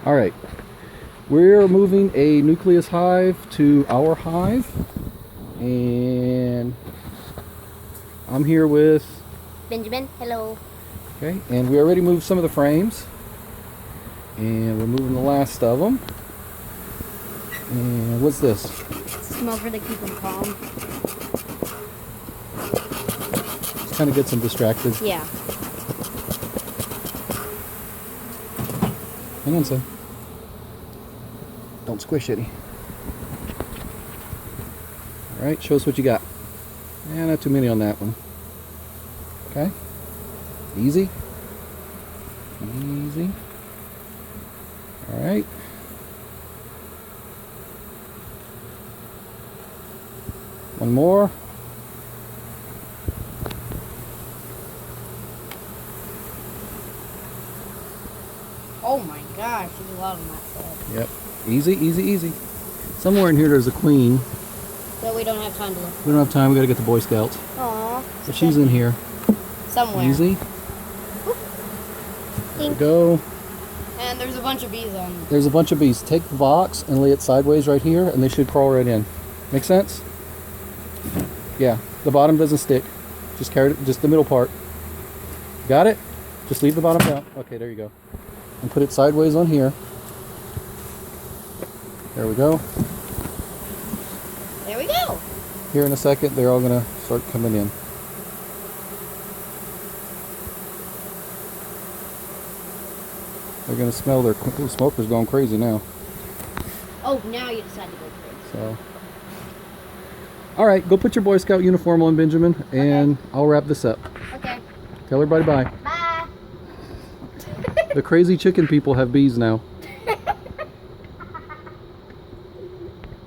All right. We're moving a nucleus hive to our hive, and I'm here with Benjamin, hello. okay, and we already moved some of the frames, and we're moving the last of them. And what's this? Smoker to keep him calm. Just kind of gets them distracted. Yeah. Hang on, son. Don't squish any. All right, show us what you got. Yeah, not too many on that one. Okay. Easy. Easy. All right. One more. Oh my gosh, there's a lot on that side. Yep. Easy, easy, easy. Somewhere in here there's a queen. But we don't have time to look. We don't have time. We got to get the Boy Scouts. Aww. But she's in here. Somewhere. Easy. There we go. And there's a bunch of bees on. There's a bunch of bees. Take the box and lay it sideways right here, and they should crawl right in. Make sense? Yeah. The bottom doesn't stick. Just carry it, just the middle part. Got it? Just leave the bottom down. Okay, there you go. And put it sideways on here. There we go. There we go. Here in a second, they're all gonna start coming in. They're gonna smell their smoker's going crazy now. Oh, now you decide to go crazy. So, all right, go put your Boy Scout uniform on, Benjamin, and I'll wrap this up. Okay. Tell everybody bye. Bye. The crazy chicken people have bees now.